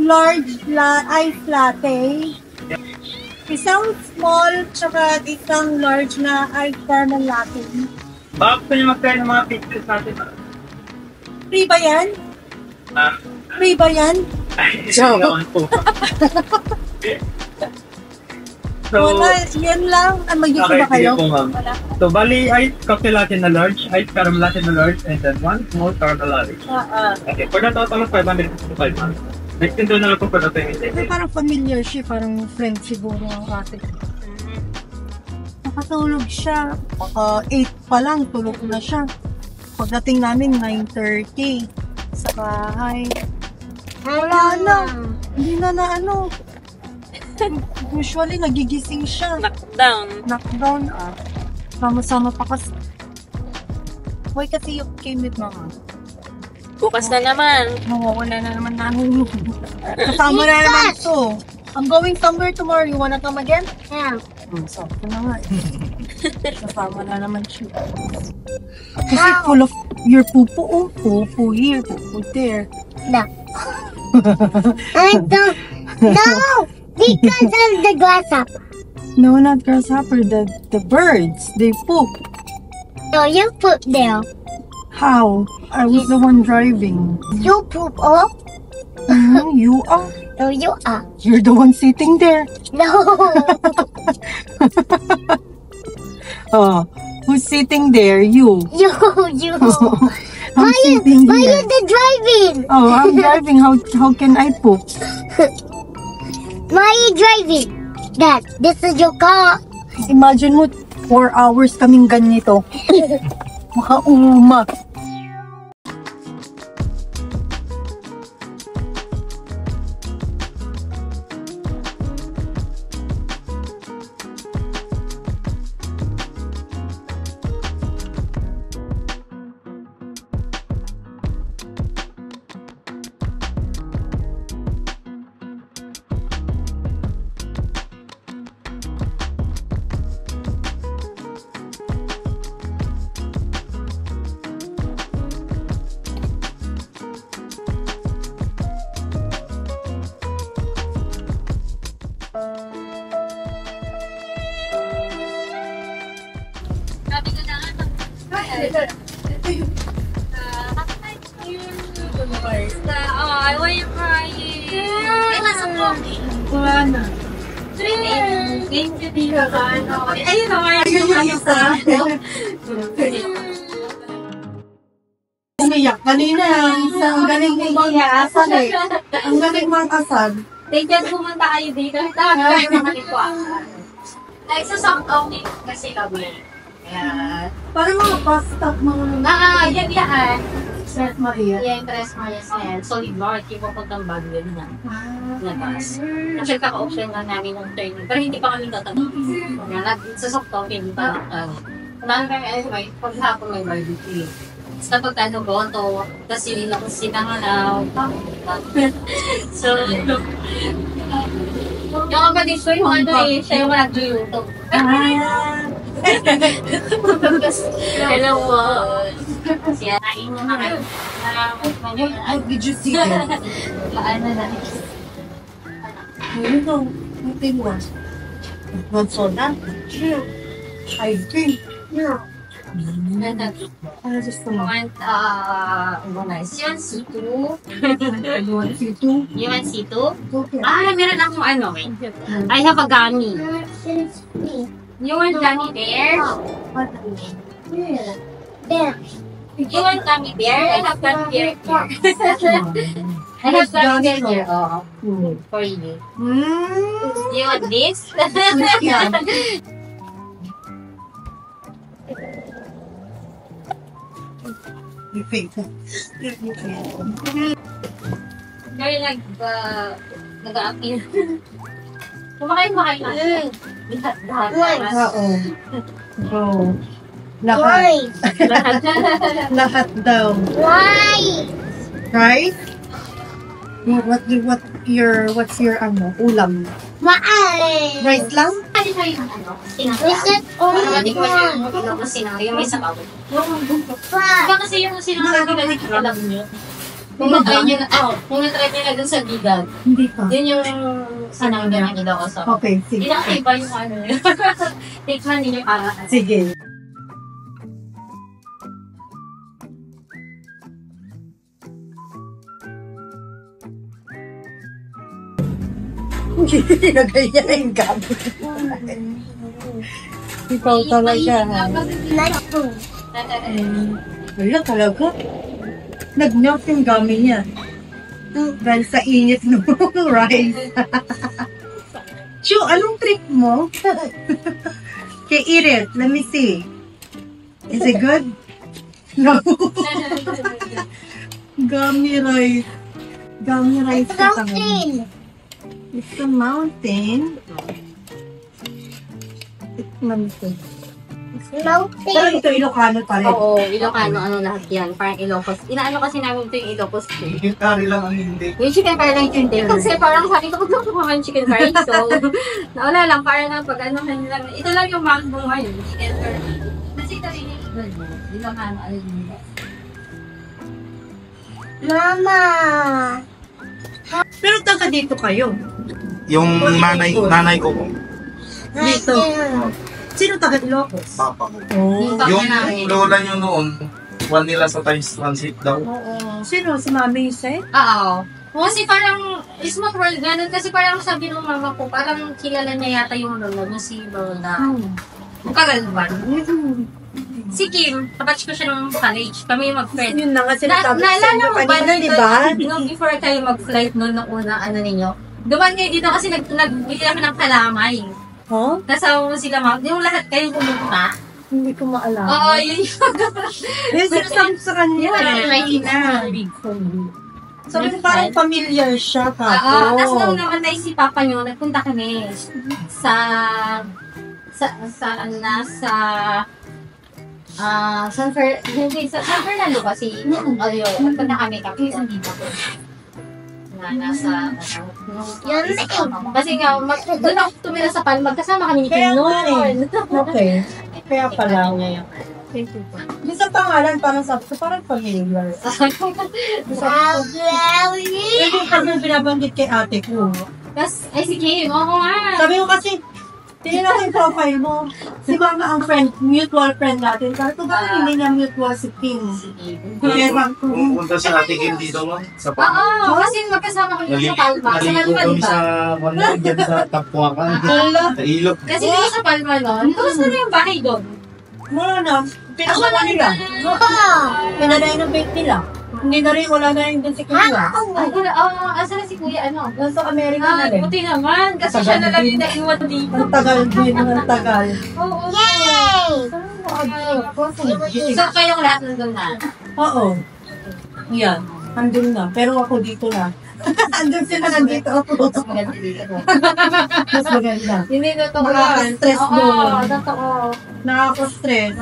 large ice latte. Isang small, tsaka isang large na ice caramel latte. Baka gusto niyo mag-try ng mga pictures natin. Free ba yan? Free ba yan? Joke. So, wala, yan lang. Mag-issue okay, ba kayo? Po, wala. So, bali, ice cocktail latte na large, ice caramel latte na large, and then one small caramel latte. Okay, for the total of 555 ma'am. Next thing doon na lang po for the payment. Parang familiar siya, parang friend siguro ang ate. Nakatulog siya. Baka 8 pa lang, tulog na siya. Pagdating namin, 9:30 sa bahay. Wala na. Hindi na ano. Usually, nagigising siya. Knockdown. Sama-sama pa kasi. Why kasi you came with mama? Bukas na naman. Mawawala na naman namin. Kasama na naman ito. I'm going somewhere tomorrow. You wanna come again? Yeah. Sakto na nga. Kasama na naman siya. Kasi full of your pupo. Oh, pupo here, pupo there. No. I don't. No! Because of the grasshopper. No, not grasshopper. The birds. They poop. No, you poop there. How? I was the one driving. You poop off? You are. No, you are. You're the one sitting there. No. Oh, who's sitting there? You. You. I'm sitting Why here. you the driving? Oh, I'm driving. How can I poop? Why are you driving? Dad, this is your car. Imagine mo, 4 hours kaming ganito. Makauma. Sabi ko na nga. Oh, why you crying? Ay, nasa vlogging. Wala na. Thank you, Tita. Ayun naman. Ayun yung isa. Umiyak kanina. Ang galing mag-asal eh. Ang galing mag-asal. Thank you, pumunta kayo dito. Tagal yung mga likwakan. Like, sa South County kasi kami. Ayan. Parang mga bus stop mga Yan yan. St. Maria. Yan, Tres Marias yan. Solid North, yung papuntang Baguio na. Labas. Actually, kaka-option lang namin ng turning. Pero hindi pa kami tatanong. Sa South County, hindi pa. Kumain kami anyway, paghapon may barbecue. Tapos kapag tanong gonto, tapos yun lang sinangalaw. So, yung kapatid ko yung ano eh, siya yung nag-luto. Hello po. Siya, kain mo na kayo. How did you see them? Paano na? Ano? Nothing was. Not so that. I think. Yeah. Ano gusto mo? Want, you want C2? You want C2? You want C2? Okay. Meron akong ano eh. I have a gummy. You want gummy bear? There. You want gummy bear? I have gummy bear here. I have gummy bear here. Oh, for you. You want this? Yeah. You think? Kaya nag-a-appeal. Kumakain ba kayo? Oo. Go. Why? Lahat daw. Why? Right? What's your ulam? Why? Rice lang? Kasi kayo ng ano? Is it only one? Yung may sabaw. Why? Diba kasi yung sinangag ko, alam nyo? Kung na-try nyo na, kung na-try nyo na dun sa Bigan, Hindi pa. yun yung sinanggan ng Ilocos. Okay, sige. Iba yung ano yun. Tikman ninyo para. Sige. Nilagay niya na yung gabi. Ikaw talaga, ha? Nice food. Wala talaga. Nag-melt yung gami niya. Dahil sa init ng rice. Chu, anong trick mo? Okay, eat it. Let me see. Is it good? No. Gummy rice. Gummy rice ka talaga. Mountain. It's a mountain. It's mountain. Pero Mountain. ito Ilocano pa rin. Oo, Ilocano, ano lahat yan. Parang Ilocos. Inaano kasi namin ito yung Ilocos. Chicken curry lang ang hindi. Yung chicken curry lang yung hindi. Kasi parang sabi ko, huwag lang kumain chicken curry. So, nauna lang, parang na pag ano, lang. Ito lang yung mango ngayon, chicken curry. Kasi ito rin yung Ilocano, ano yun. Mama. Pero taga dito kayo. Yung nanay ko po. Dito. Sino taga Ilocos? Papa ko. Oh. Yung lola nyo noon, one nila sa Times Transit daw. Oo. Sino? Si Mami Yusek? Oo. Kasi parang, small world, ganun. Kasi parang sabi ng mama ko, parang kilala niya yata yung lola mo, si Lola. Ang kagalban. Si Kim, kabatch ko siya ng college. Kami yung mag-friend. Yun na nga sinasabi ko sa Naalala inyo mo ba kanina, dito, di ba? nung before kayo mag-flight noon, nung una, ano ninyo, duman kayo dito kasi nagbili kami ng kalamay. Huh? Kasama mo sila, yung lahat kayo pumunta. Hindi ko maalala. Oo, yun yung... Yung sinasabi ko sa kanya. Big phone. Sabi ko parang familiar siya ka. Oo, tapos nung namatay si Papa nyo, nagpunta kami sa San Fernando kasi, nagpunta kami sa dito ko. Na nasa, kasi nga, doon ako tumira sa Palma, magkasama kami ni Kim noon. Okay. Kaya pala. Thank you po. Yung sa pangalan, parang sabi ko, parang familiar. Pero yung kasi binabanggit kay ate ko. Tapos, ay si Kim, oo nga. Sabi ko kasi, tinignan ko yung profile mo. Si Mama ang friend, mutual friend natin. Sabi ko, bakit hindi niya mutual si Kim? Kaya bang Pumunta sa ate Kim dito lang. Sa Papa. Oo, kasi magkasama kami sa Palma. Sa Naligo Palma, kami diba? sa dyan sa Tapuakan. Sa ilog. Kasi dito sa Palma noon, gusto na yung bahay doon. wala na. Pinakawa nila. Pinana-innovate nila. Hindi na rin, wala na rin dun si Kuya. Asa na si Kuya, ano? Nasa Amerika na rin. Buti naman, kasi siya na lang yung naiwan dito. Ang tagal din, ang tagal. Oo. Yay! So, kayong lahat nandun na? Oo. Yan. Andun na. Pero ako dito na. Andun sila, nandito ako. Mas maganda dito. Mas maganda. Hindi totoo. Nakaka-stress Oo, doon. totoo. Nakaka-stress.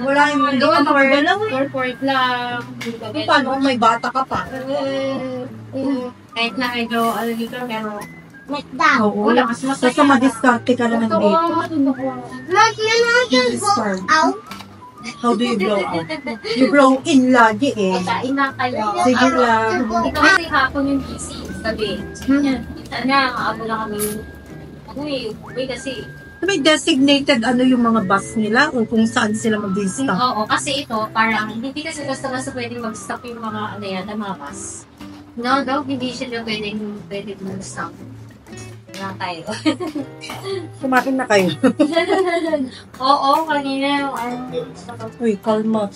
Wala yung hindi ka makagalaw eh. Work lang. Paano kung may bata ka pa? Kahit na medyo, ano dito, pero... McDonald's. Oo. Basta madiskarte ka naman dito. Mom, you go out. How do you blow out? You blow in lagi eh. Kain na kayo. Sige lang. Ito kasi hapon yung busy. Gabi. Minsan nga, ako lang kami. Uy, kasi... May designated ano yung mga bus nila o kung saan sila mag-stop. Oo, kasi ito, parang hindi kasi basta-basta pwedeng mag-stop yung mga, ano yan, mga bus. No, hindi sila pwedeng mag-stop. Wala tayo. Kumain na kayo. Oo, kanina yung Uy, kalma.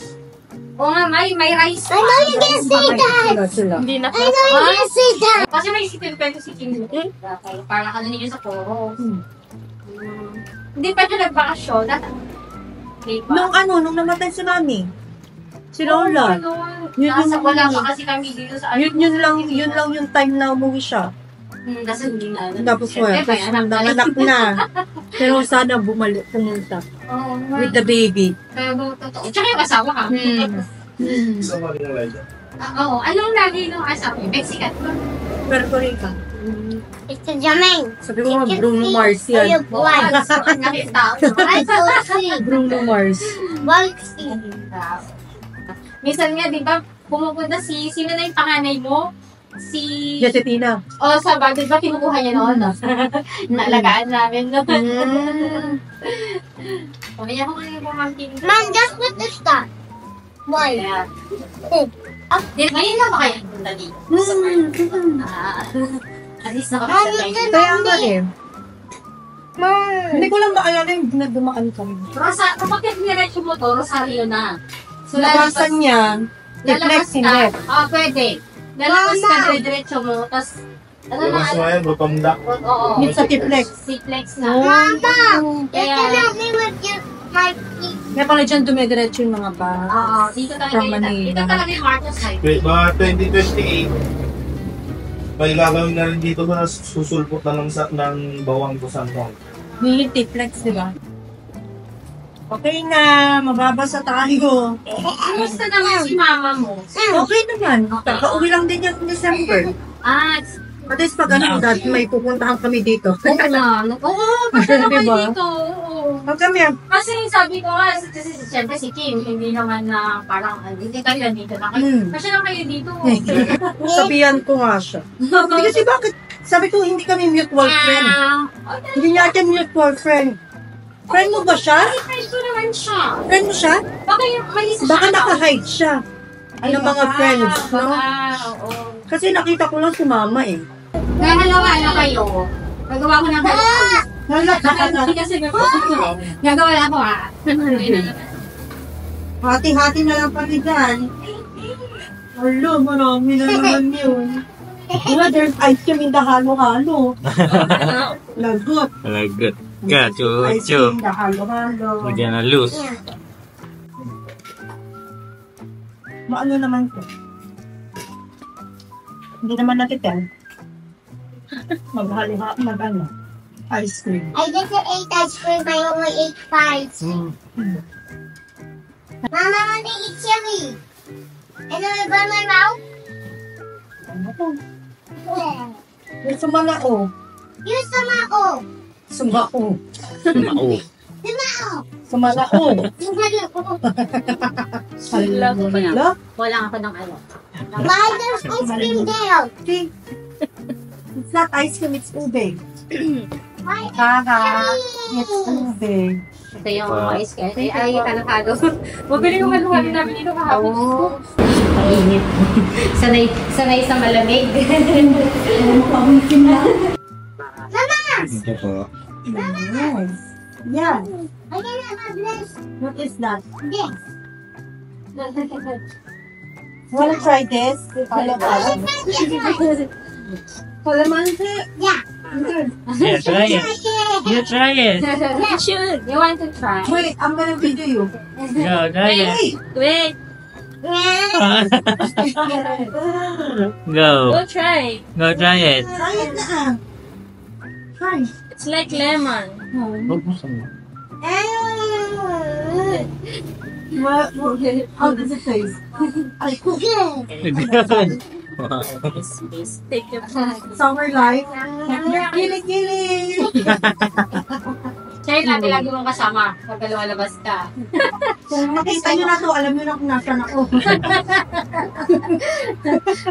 Oo nga, may rice pa. I know you can say that. Sila. Hindi na I know you can say that. Kasi may isipin ko si Kim. Parang ano niyo sa Coro. Hindi pa siya nagbakasyon. Nung nung namatay si Mami. Si Lola. Nasa wala pa kasi kami dito sa Yun lang yung time na umuwi siya. Kasi hindi na. Tapos wala. Tapos anak na. Pero sana pumunta. With the baby. Totoo. Tsaka yung asawa ka. Sa mga dyan. Oo. Anong lagi ng asawa? Mexican. Puerto Rican. It's a Jermaine. Sabi ko nga, Bruno Mars yan. Nakita. I don't see. Bruno Mars. One see. Minsan nga, di ba, pumupunta sino na yung panganay mo? Si... Josefina. Oh, sa bagay ba kinukuha niya noon, no? Naalagaan namin, no? Pamilya ko kayo pamangkin. Mom, just put the start. Why? Kaya, ngayon na ba kayo punta dito? At least nakakasal kayo. Kaya nga eh. Mom. Hindi ko lang maalala yung dumaan kami. Kapag niretso mo to, Rosario na. So, Labasan niya, lalabas deflex, hindi. ka. Pwede. Lalabas ka, diretso mo, tas, ano na, Mas ngayon, Rotonda. oo. Meet sa Tiplex. Tiplex na. Mama, you Kaya, can help me with your my feet. Kaya pala dyan dumidiretso yung mga ba. oo, dito talaga From yun. Manila. Dito talaga yung Marcos Highway. Wait, mga 2028. May gagawin na rin dito na susulpot na ng bawang ko sa Antong. May Tiplex, di ba? Okay na, mababasa tayo. Kamusta naman si mama mo? Okay naman. Kakauwi lang din yan in December. At least pag ano, dati may pupuntahan kami dito. Oo na. Oo, basta naman Diba? dito. Oo. Pag kami, Kasi sabi ko nga, kasi siyempre si Kim, hindi naman na parang, hindi kayo nandito na kayo. Kasi lang kayo dito. sabihan ko nga siya. Hindi kasi bakit, sabi ko hindi kami mutual friend. Hindi niya atin mutual friend. Friend mo ba siya? Friend ko naman siya. Friend mo siya? Baka yung may isa Baka siya. naka-hide siya. Ano mga friends, no? Oo. Kasi nakita ko lang si mama eh. Gagalawa na kayo. Gagawa ko ng halawa. Kasi gagawa na ako ah. Hati-hati na lang kami dyan. Alo, marami na naman yun. Diba, there's ice cream in the halo-halo. Lagot. Lagot ka, Ice chucho. cream in the halo-halo. We're gonna lose. Maano naman to? Hindi naman natin mag-ano, ice cream. I never ate ice cream. I only ate pies. Mama, I want to eat chili. And then I burn my mouth. Ano to? Yung sumalao. Use the mouth. Sumao. Mao. Sumalao. Love ko yan. Hala? Wala ako ng ano. Why there's ice cream there? See? It's not ice cream, it's ube. Why? Haha. It's ube. Ito yung ice cream. Ay, halo-halo. Mabili yung halo-halo namin dito kahapon. Oo. Mainit. Sanay sa malamig. Pawikin na. Ito po. Nice. Yeah. I cannot have this. What is that? This. Wanna try this? Halo-halo. Kalamansi. Yeah. Yeah, try it. You try it. You want to try? Wait, I'm gonna video you. Go, try it. Hey! Wait. Go. Go try. Go try it. Try it na. Try. It's like lemon. How does it taste? Ay, Take your summer life. Gili-gili. Siya yung lagi mong kasama pag lumalabas ka. Kung nakita nyo na to, alam nyo na kung nasan ako.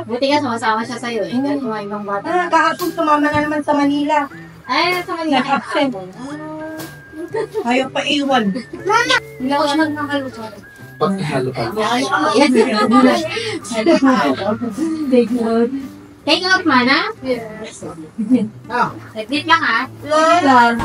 Buti ka sumasama siya sa'yo eh. Kahit mga ibang bata. Kahapon tumama na naman sa Manila. Ay, nasa Manila. Nag-absent. Ayaw pa iwan. Hindi ako siya nagmakaluto. Paghalo-halo. Take note. Take out man ha? Yes. Saglit lang ha? Lola.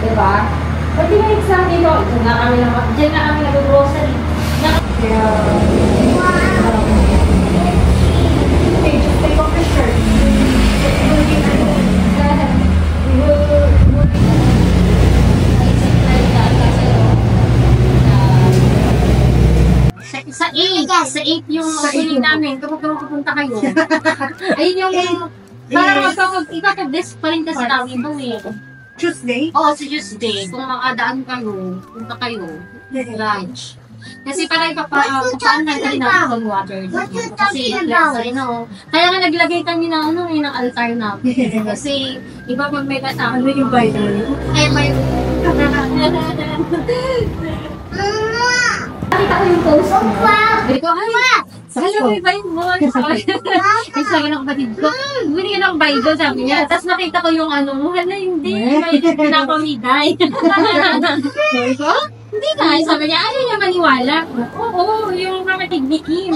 Diba? Pati nga exam dito, dyan na kami nag-grocery. Kaya, okay, just take off the shirt. Sa 8 yung piling namin, kapag pupunta kayo. Ayun yung, parang ipapag-desk pa rin kasi namin ito eh. Tuesday? Oo, sa Tuesday, kung makadaan kayo, punta kayo, lunch. Kasi parang papaano na rin ako ng water. Kasi kaya nga naglagay kami ng ng altar namin. Kasi iba pag may kasama yung Bible. Ay, may nakita ko yung post mo. Sabi ko, ay, may Bible mo. Sabi ng kapatid ko, binigyan ng Bible, sabi niya. Tapos nakita ko yung mo, hindi, may pinapamiday. Sabi ko, hindi na. Sabi niya, ayaw niya maniwala. Oo, yung mga tignikin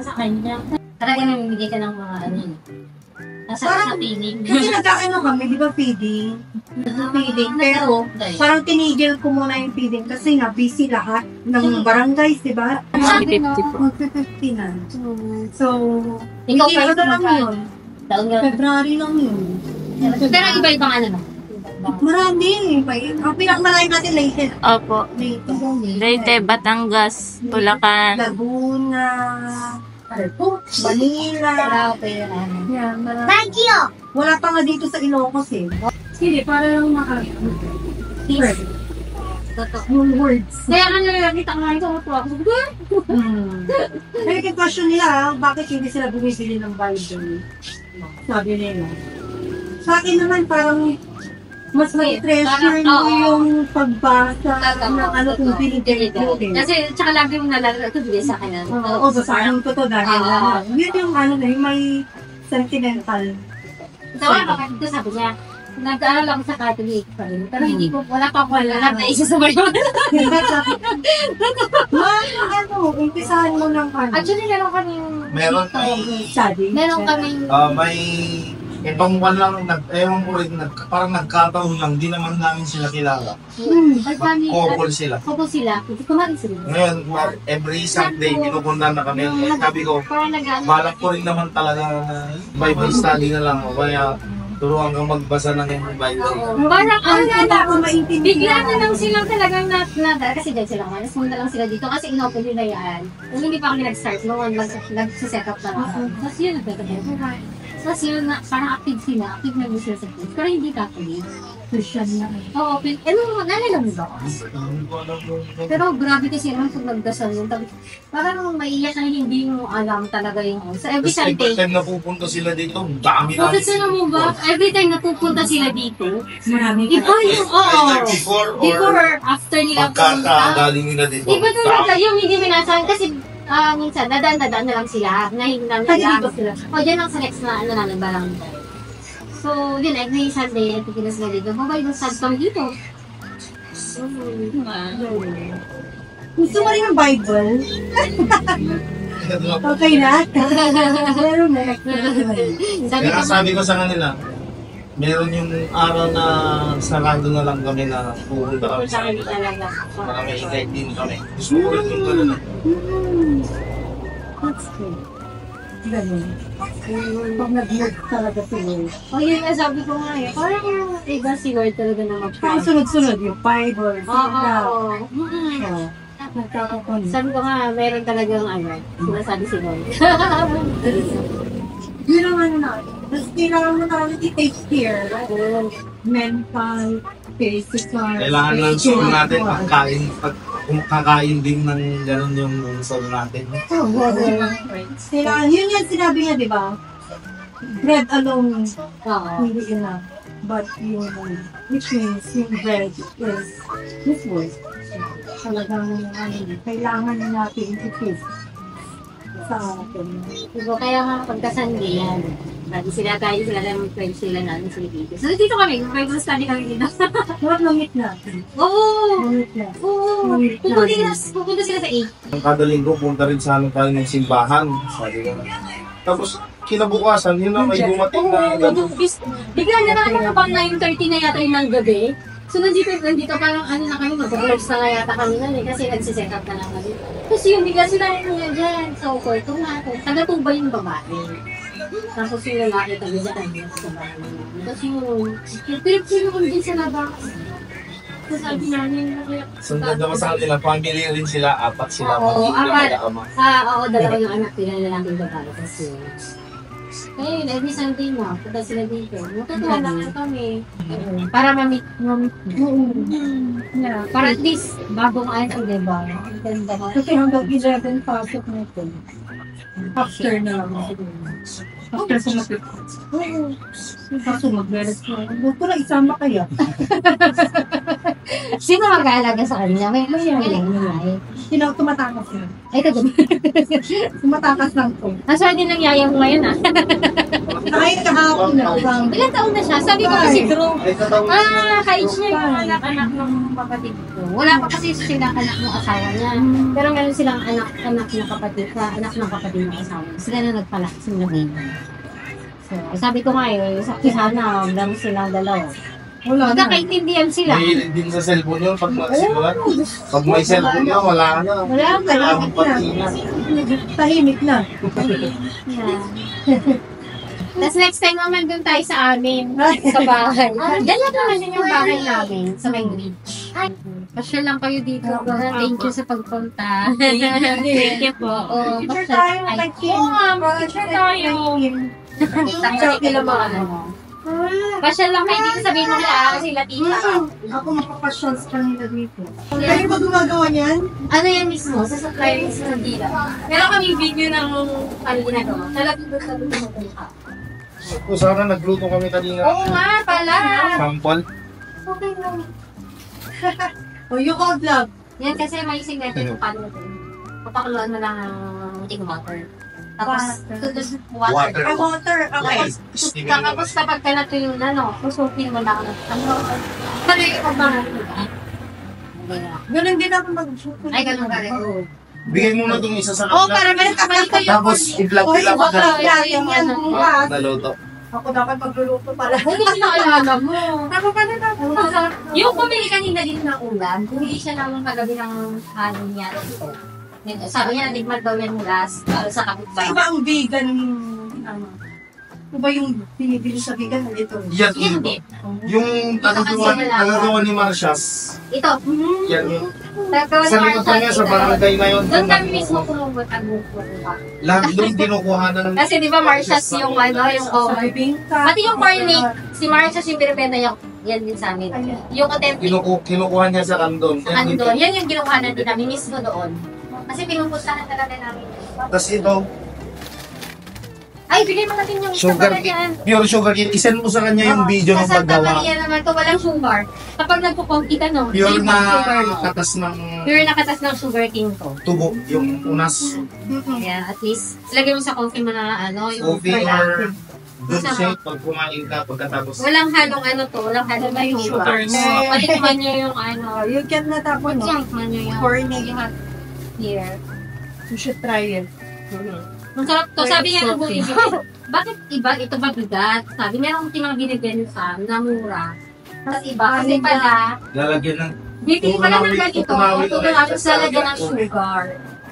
sa kanya. Talaga namimigay ka ng mga nasa feeding. Kasi kami, di ba feeding? Feeding. Pero parang tinigil ko muna yung feeding kasi nga busy lahat ng barangays, di ba? 50 na. So, Ikaw hindi pa ko lang yun. February lang yun. Pero iba-ibang Marami. Ang pinakamalay natin Leyte. Opo. Leyte, Batangas, Bulacan. Laguna. Manila. Yan, Baguio! Wala pa nga dito sa Ilocos eh. Sige, para lang Words. Yung words. Kaya nga nakita ko nga ito ako. Kaya yung question nila, bakit hindi sila bumibili ng Bible? Sabi nila. Sa akin naman parang mas may treasure mo yung pagbasa ng kung pinipili ko. Kasi tsaka lagi mong nalalala ito bigay sa akin. Oo, basahin ko to dahil yun yung yung may sentimental. So, ito sabi niya, nag-aaral ako sa Catholic pa rin. Pero hindi ko, wala pa ako alam na isa sa Bible. Umpisahan mo ng Actually, meron kaming study. Meron kaming may ibang buwan lang, ewan ko rin, parang nagkataon lang, di naman namin sila kilala. Couple sila. Couple sila. Kumain sila. Ngayon, every Sunday, pinupunta na kami. Sabi ko, balak ko rin naman talaga na Bible study na lang. Kaya, turuan kang magbasa ng Bible. Parang bigla na lang silang talagang kasi dyan sila naman. Nasunod na lang sila dito kasi inopen nila yan. Kung hindi pa kami nag-start, noon nag-set up na lang. Tapos yun, tapos yun, parang active sila. Active na sila sa place. Pero hindi Catholic. Christian na. Oo, nalala mo ba? Pero grabe kasi naman pag nagdasal yun. Parang maiyak na hindi mo alam talaga yung so every Tapos every time napupunta sila dito, dami na. Kasi mo ba, every time napupunta sila dito, Marami iba yung, before, after nila pagkakagaling nila dito. Iba talaga yung hindi minasahan kasi minsan, dadaan na lang sila. Nahin namin lang sila. O, dyan lang sa next na namin barang. So, yun, every Sunday, nagpipila sila dito. Babay yung sad kami dito. Gusto mo rin ng Bible? Okay na? Meron na. Kaya sabi ko sa kanila, meron yung araw na sarado na lang kami na pupunta kami sa kanila. Para may invite din kami. Gusto ko rin yung gano'n. That's good. Ganun. Pag nag-work talaga si Lord. O, yun nga, sabi ko nga eh. Parang iba si Lord talaga na Parang sunod-sunod yung Bible. Oo. Nagkakapon. Sabi ko nga, meron talagang sinasabi si Lord. Yun ang natin. Tapos kailangan mo namin i-take care. Mental, physical. Kailangan ng soul natin kakain din ng gano'n yung soul natin. Kailangan, yun yan sinabi niya, di ba? Bread alone, hindi enough. But yung, which means yung bread is His word. Talagang kailangan natin i-taste sa atin. Diba, kaya nga pagka-Sunday yan. Lagi sila lang mag-friends sila natin sa dito. So dito kami, Bible study kami dito. Huwag mamit natin. Oo! Mamit na. Oo! Pupunta sila sa 8. Ang kada linggo, punta rin sa amin tayo ng simbahan. Sabi ko. Tapos, kinabukasan, yun na may dumating na gano'n. Bigla na lang pang 9:30 na yata yung ng gabi. So nandito parang na kami, mag-close na nga yata kami nun kasi nagsiset up na lang kami. Tapos yung bigla sila nga dyan. So, kwarto nga ako. Taga-tuba yung babae. Tapos yung lalaki taga dyan sa bahay. Tapos yung pinipino ko din sa labas. Tapos sabi namin, Sundan naman sa kanila, family rin sila, apat sila. Oo, mag-iilang apat. ama. Oo, dalawa yung anak nila, lalaking babae. Tapos yun. Ngayon, every Sunday na, punta sila dito. Matutuwa lang kami. Para mamit. Yeah. Para at least, bagong ano, diba? Ang ganda. Kasi hanggang 11 pasok na ito. After na lang. After sumagot. Oo. Kaso mag-relis ko. Huwag ko na isama kaya. Sino mag-aalaga sa kanila? May galing nila eh. Sino tumatakas na? Ay, kagabi. Tumatakas lang ko. Nasaan din ang yaya mo ngayon ah. Kahit kahapon na. Ilan taon na siya? Sabi ko kasi Drew. Ay, katawin Ka-age niya yung anak-anak ng kapatid ko. Wala pa kasi silang anak ng asawa niya. Pero meron silang anak ng kapatid anak ng kapatid ng asawa niya. Sila na nagpalaki sila ngayon. So, sabi ko nga eh, sakti sana, lang silang dalawa. Wala na. Magkakaintindihan sila. Mahilig din sa cellphone yun pag magsimulan. Pag may cellphone yun, wala na. Wala na. Kailangan pati na. Tahimik na. Yeah. Tapos next time naman dun tayo sa amin, sa bahay. Diyan lang naman din yung bahay namin, sa may beach. Pasyal lang kayo dito. Thank you sa pagpunta. Thank you po. Oh, Picture tayo. Oo nga, picture tayo. Sa kila mga ano. Pasyal lang kayo dito, sabihin mo kila sila tita. Ako mapapasyon sa kanila dito. Kayo ba gumagawa niyan? Ano yan mismo? Sa supplier mismo ng dila. Meron kami video ng ano ginagawa. Talagang doon sa Kung sana nagluto kami kanina. Oo nga pala. Sample. Okay lang. O yung old vlog. Yan kasi may signature kung paano ito. Papakuluan mo lang ng ting water. Tapos, tutos water. Ah, water. Okay. Tapos kapag ka na ito yung ano, susupin mo lang. Ano yung pagbangan ko? Ganun din ako mag-shoot. Ay, ganun ka rin. Bigay mo na itong isa sa Oo, kanila. para balik kayo. Tapos, i-vlog Oy, nila baka pag lagyan yan bukas. naluto. Ako dapat magluluto pala. Hindi siya alala mo. Ako pala dapat. Yung bumili kanina din ng ulam, bumili siya naman kagabi ng kanin niya. Sabi niya, natigmad daw yan last para sa kapitbahay. Iba ang vegan. Ano? Iba yung binibili sa vegan. Ito. Yan, Hindi. yung tagagawa ni Marcias. Ito. Yan yung Sa sa likod kanya sa barangay na yun. Doon kami mismo kumubot ang buko. Lahat doon kinukuhanan ng... Kasi di ba Marcias yung ano, yung Sa bingka. pati yung corny, si Marcias yung binibenta niya, yan din sa amin. Yung authentic, Kinukuha niya sa kandon. ano doon, yan yung ginawa natin namin mismo doon. Kasi pinupuntahan talaga namin. Tapos ito, Ay, bigay mo natin yung isa sugar pala dyan. cane. Pure sugar cane. Isend mo sa kanya yung video ng Sa Santa paggawa. Maria naman to, walang sugar. Kapag nagpo-conky ka, no? Pure may na sugar, no? katas ng Pure na katas ng sugar king to. tubo. Yung unas. Kaya at least, lagay mo sa coffee mo na ano, yung Coffee sugar. or good shake pag kumain ka pagkatapos. Walang halong ano to, walang halong na yung sugar. Patikman nyo yung ano, You can na tapos, no? patikman nyo yung Corny. here. You should try it. Ang sarap to. Sabi niya ng buti, bakit iba? Ito ba bigat? Sabi, meron mga binigyan sa na mura. Tapos iba, kasi pala, Lalagyan ng bibili pala ng ganito, tutunawin, tutunawin sa lagyan ng sugar.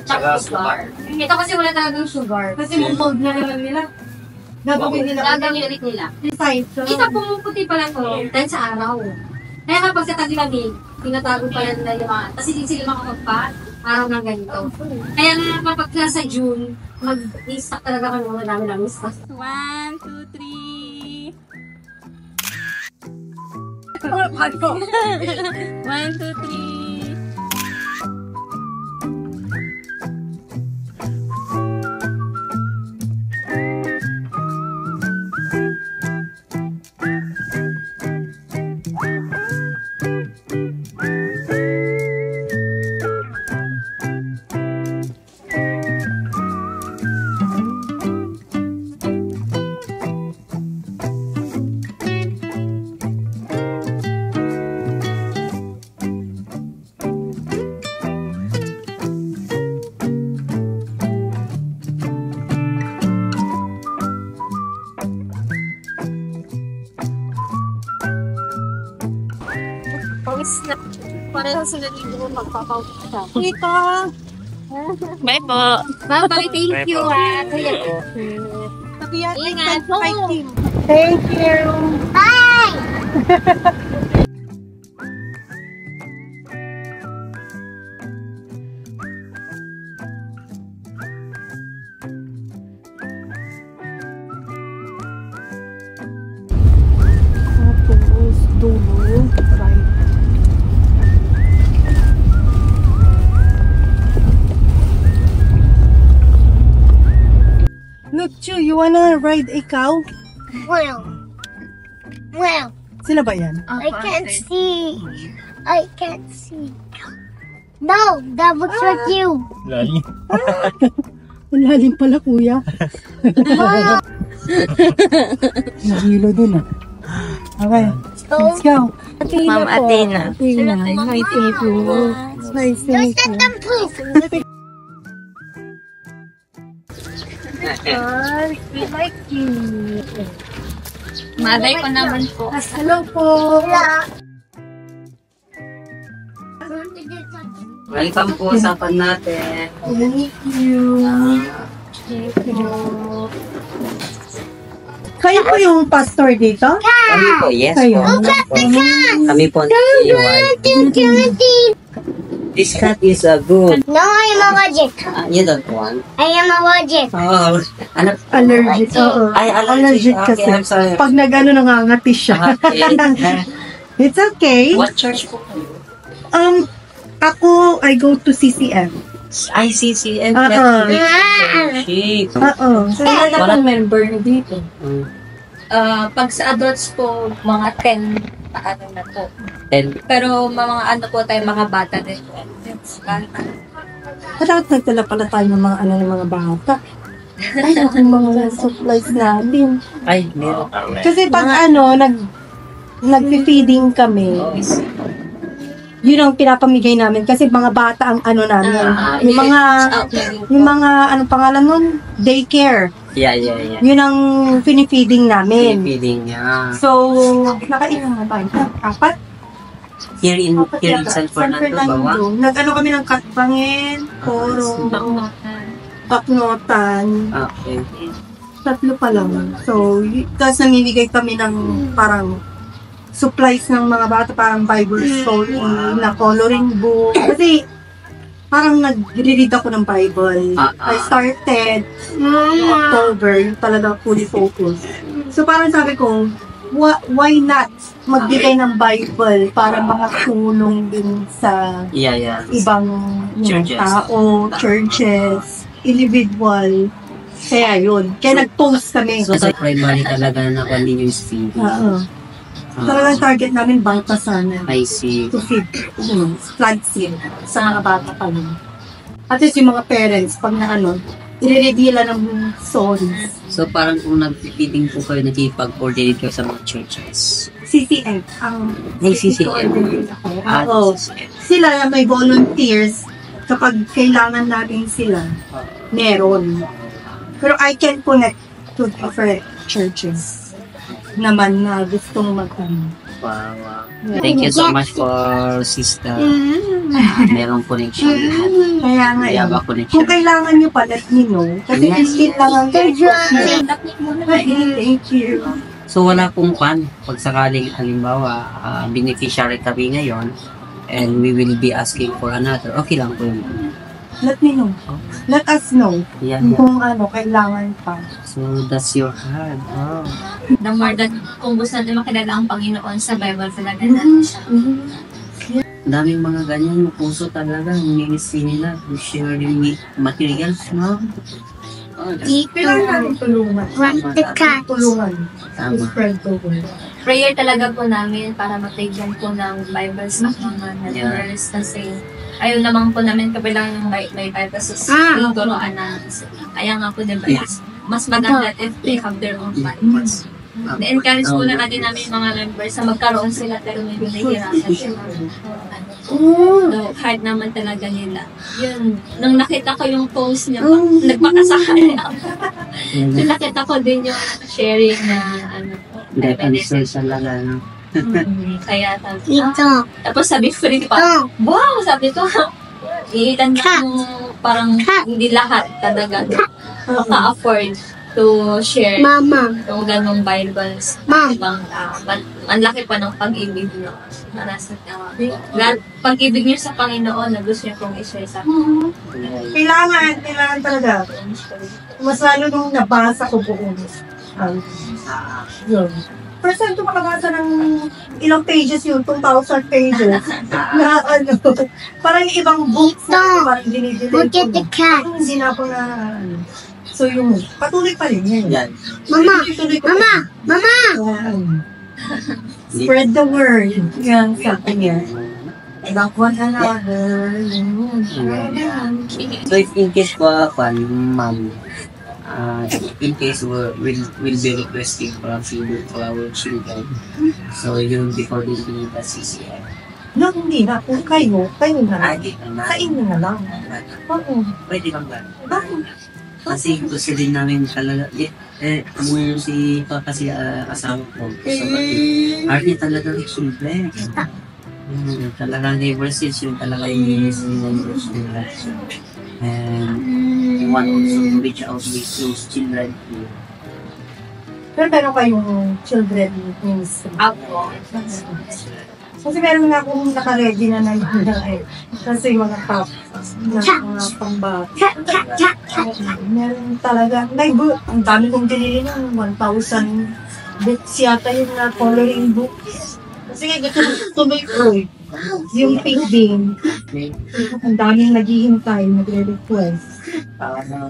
Tsaka sugar. Ito kasi wala talagang sugar. Kasi mold na naman nila. Gagawin nila. Gagawin ulit nila. Side. So, Isa pumuputi pala to, dahil sa araw. Kaya kapag sa tabi kami, tinatago pala nila yung mga, kasi hindi sila makakagpa, araw ng ganito. Kaya nga kapag sa June, mag-i-stock talaga kami mga dami namin stock. 1, 2, 3. 1, 2, 3. Pawis na. Pareho sila dito magpapawis ka. Tita! Bye po. Bye-bye, thank you Kuya po. Sabihan, Ingat. fighting. Thank you. Bye! Ride. Look, Chu, you wanna ride a cow? Well. Sila ba yan? I can't see. I can't see. No, that looks like you. Lali. Ang lalim pala, kuya. Nahilo dun ah. Okay, let's go. Ma'am Athena. Athena. Nice to meet you. Nice to meet Set you. them, please. We like you. Malay ko naman po. Hello po. Welcome po sa pan natin. Thank you. Kayo po yung pastor dito? Kami po, yes Kayo. po. Kami po nag-iwan. This cat is a good. No, I am allergic. You don't want. I am allergic. Oh, ano? Allergic. Oo. Ay, Allergic Okay, kasi. I'm sorry. Pag nagano nangangati siya. Okay. It's okay. What church po kayo? Ako, I go to CCM. ICCM. Oo. Kailan na pong member nyo dito? Mm. Pag sa adults po, mga 10 paano na po. And Pero mga ano po tayo, mga bata din. Dapat nagtala pala tayo ng mga ng mga bata. Ay, yung mga supplies natin. ay, meron. Kasi pag nag-feeding kami, yun ang pinapamigay namin kasi mga bata ang namin. Yung mga anong pangalan nun? Daycare. Yeah. Yun ang pinifeeding namin. Feeling niya. So, nakailan na tayo? 4? Here in San Fernando, ba? Nag-ano kami ng Katbangin, Poro, Baknotan. Okay. 3 pa lang. So, tapos namimigay kami ng parang supplies ng mga bata, parang Bible story, na coloring book. Kasi, parang nag-read ako ng Bible. I started October, yung talaga fully focused. So, parang sabi ko, why not magbigay ng Bible para makatulong din sa Yeah. ibang Churches. tao, churches, individual. Kaya yun. Kaya nag-post kami. So, sa primary talaga na continuous feeding. Oo. Talagang target namin bata sana. I see. To feed, plant seed sa mga bata pa lang. At least yung mga parents, pag i-reveal ng stories. So, parang kung nag-feeding po kayo, nakipag-coordinate kayo sa mga churches. CCM, ang CCM. Oo. Sila may volunteers kapag kailangan natin sila, meron. Pero I can connect to different churches naman na gustong mag-ano. Wow. Thank you so much for sister. Merong connection. Kaya nga Mayaba kung connection. kailangan nyo pa, let me know. Kasi instant lang ang thank you. So, wala pong pan. Pag sakaling, halimbawa, beneficiary kami ngayon, and we will be asking for another. Okay lang po yun. Let me know. Let us know Yeah. kung kailangan pa. So, that's your heart. Oh. The more that kung gusto natin makilala ang Panginoon sa Bible talaga natin siya. Daming mga ganyan, puso talaga, ministry nila, to share yung materials, no? Oh, that's Kailangan natin tulungan. The cat. Tulungan. tama. Spread the word. Prayer talaga po namin para matigyan po ng Bible sa mga members kasi ayun naman po namin kabilang yung may Bible sa tuturuan namin sila. Kaya nga po diba, mas maganda if they have their own Bibles. Na-encourage po na natin namin yung mga members na magkaroon sila pero medyo nahihirapan sila. So, hard naman talaga nila. Yun, nung nakita ko yung post niya, nagpakasakay ako. So, nakita ko din yung sharing na That answer talaga, no? kaya sabi Ito. tapos sabi ko rin pa, wow, sabi ko, itanda mo parang hindi lahat talaga maka-afford to share Mama. yung ganong Bibles Ma'am. ibang tao. Ang laki pa ng pag-ibig nyo na nasa tao. Pag-ibig nyo sa Panginoon na gusto nyo pong i-share sa Kailangan talaga. Mas lalo nung nabasa ko buong. Yun. First time ito makabasa ng ilang pages yun, 2,000 pages. Na ano, parang ibang books na parang dinidelay Look ko at the na. cat. Hindi na ako na ano. So yung, patuloy pa rin yun. Yan. Mama, Tuloy ko Mama, Mama. Yan. Spread the word. Yan, sabi niya. Love one another. So if in case po, ma'am, in case we'll be requesting for a feeder for our children, so you'll be coordinating the CCI. No, hindi na. Kung kayo na lang. Di na. Sa inyo na lang. Oo. Pwede bang ba? Bakit? Kasi gusto din namin talaga, yung si Papa si asawa ko, so arte talaga isulbe. Talagang never since yung talaga yung nila. And we want also to reach out with those children. Pero meron kayong children ministry. Ako. Kasi meron nga akong naka-ready na nangyayari eh. Kasi mga top na mga pambata. Meron talaga. Ang dami kong binili ng 1,000 books yata yung na coloring books. Kasi nga gusto tuloy ko eh. Yung pink din. Ang daming naghihintay, nagre-request.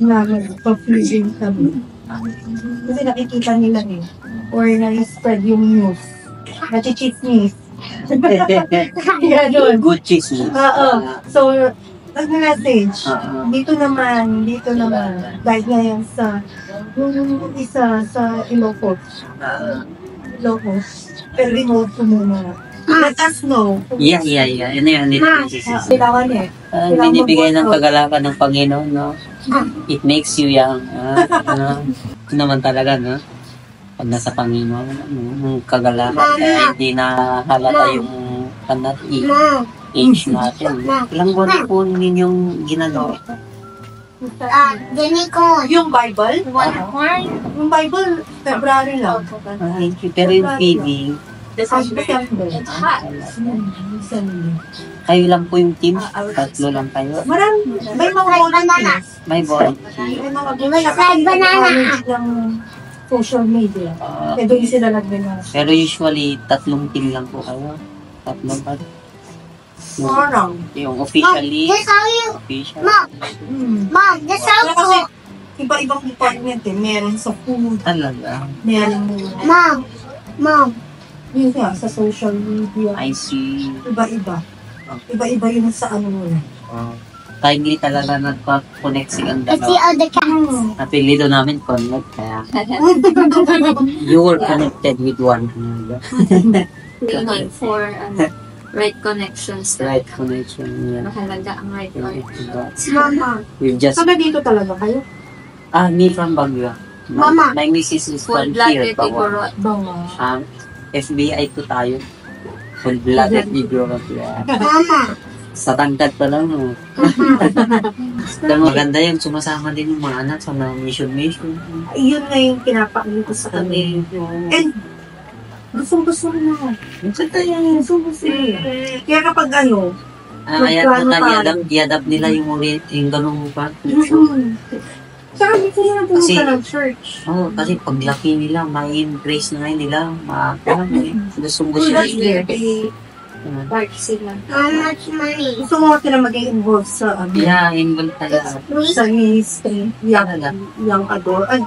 Na magpa-feeding kami. Kasi nakikita nila eh. Or na-spread yung news. Nachi-chismis. Kaya doon. Good cheese. Oo. So, nag-message. Dito naman. Dahil ngayon sa, yung isa sa Ilocos. Pero remote ko muna. Let us know. Yeah. Ano yan? Kailangan eh. Binibigay ng kagalakan ng Panginoon, no? It makes you young. Ito naman talaga, no? Pag nasa Panginoon, yung kagalakan, hindi na halata yung age natin. Ilang buwan po ninyong ginagawa? Unicorn. Yung Bible? Yung Bible, February lang. Pero yung feeding, December. kayo lang po yung team? Tatlo lang kayo? Marami. May mga volunteers. May volunteer. May mga volunteers ng social media. Kaya doon sila nag-renas. Pero usually, tatlong team lang po kayo. Tatlong pa. Parang. Yung officially, That's how you, official. Mom, that's how Pero kasi, iba-ibang department eh. Meron sa food. Talaga. Meron Mom, yun nga, sa social media. I see. Iba-iba. Iba-iba yun sa ano nila. Timely talaga nagpa-connect silang let's see dalawa. all the cats. Napilido namin connect, kaya you were connected with one another. Tingnan for right connections. Right connection. Yeah. Mahalaga ang right connections. Mama, We've just, Sabi dito talaga kayo? me from Baguio. Mama. My missus is from Full-blooded here, Igorot. Baguio. FBI po tayo. Full-blooded Igorot. Yeah. Mama, Sa tangkad pa lang, no? Pero maganda yun, sumasama din yung mga anak sa mga mission. Yun na yung pinapakita ko sa kanila. And, gusto rin ako. Minsan tayo. Gusto. Kaya kapag ano, Kaya po i-adapt nila yung ganung pa. Saka dito na Kasi- pumunta ng church. Oo, kasi paglaki nila, may embrace na ngayon nila. Gusto sila. Dark sila. how much money? Gusto mo sila maging involved sa Yeah, involved talaga. sa ministry. Young adult. Ay,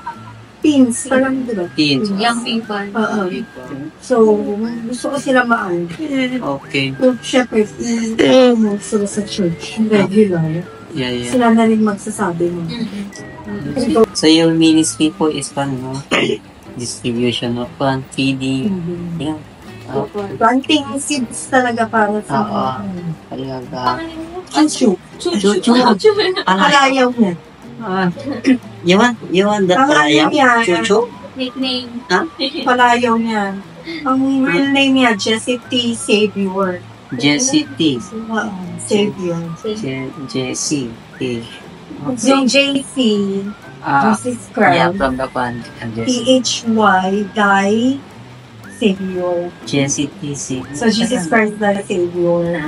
teens. Parang diba? Teens. Young people. Oo. So, gusto ko sila maan. Okay. So, syempre, mo sila sa church. Regular. Yeah. Sila na rin magsasabi mo. So yung ministry po is no? Distribution of fund, feeding. Yeah. Planting seeds talaga para sa Oo. Talaga. Chuchu. Chuchu. Alayaw niya. You want that Palayaw palayaw? niya. Chuchu? Nickname. Palayaw niya. Ang real name niya, Jessie T. Savior. Jessie T. Savior. Jessie T. Yung JC, Jesus Yeah, Christ. from the fund. PHY, Die, Savior. Jessie T. So, Jesus Christ, Die, Savior.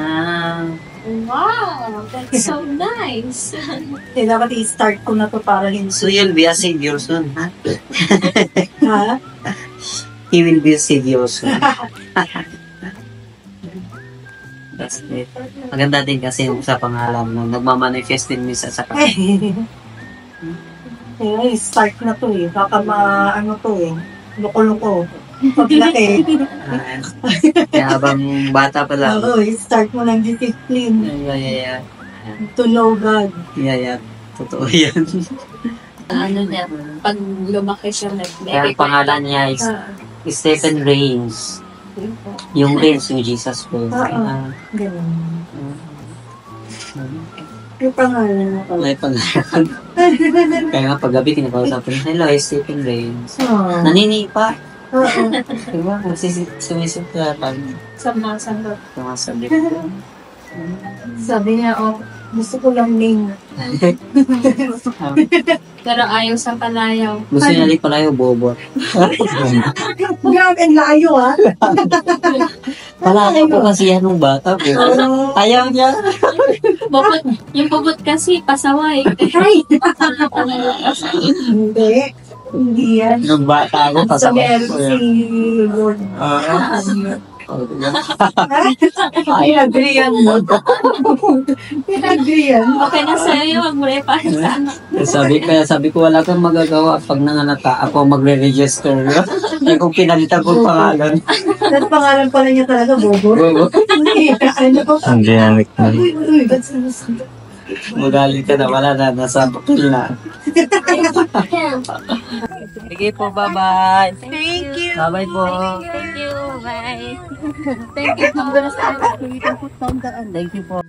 Wow, that's so nice. Kaya dapat i-start ko na to para hindi. So you'll be a savior soon, ha? Ha? He will be seryoso. That's it. Maganda din kasi sa pangalan mo. Nagmamanifest din minsan sa pangalan. Eh, start na to eh. Baka ano to eh. Loko-loko. Paglaki. Kaya habang bata pa lang. Oo, start mo ng discipline. Yeah. To know God. Yeah. Totoo yan. Ano niya, pag lumaki siya, Kaya ang pangalan niya is Stephen Reigns. Yung Reigns, yung Jesus po. Ganun. Yung pangalan ako. May pangalan. Kaya nga paggabi, kinakausapin, hello, Stephen Reigns. Ah. Naninipa. Oo. Diba? Sumisip ka pag sama-sama. sumasabi. Sabi niya, gusto ko lang name. Pero ayaw sa palayaw. Gusto niya rin pala yung bobo. Grabe, ang layo ah. Pala po kasi yan nung bata. Ayaw niya. Bubot, yung bubot kasi, pasaway. Hindi yan. Nung bata ako, Sa kasama meron ko si yan. Lord. Ay, Agree yan. Agree yan. Okay na sa'yo, wag mo rin pa. sabi ko wala kang magagawa pag nanganak ako magre-register. Kaya kung pinalitan ko pangalan. At pangalan pala niya talaga, Bobo. Hindi, ano po? Ang dynamic na. Uy, that's so Magaling ka na, wala na, nasa pakil na. Sige po, bye-bye. Thank you. Bye-bye po. Thank you, bye. Thank you. I'm gonna start with Thank you po.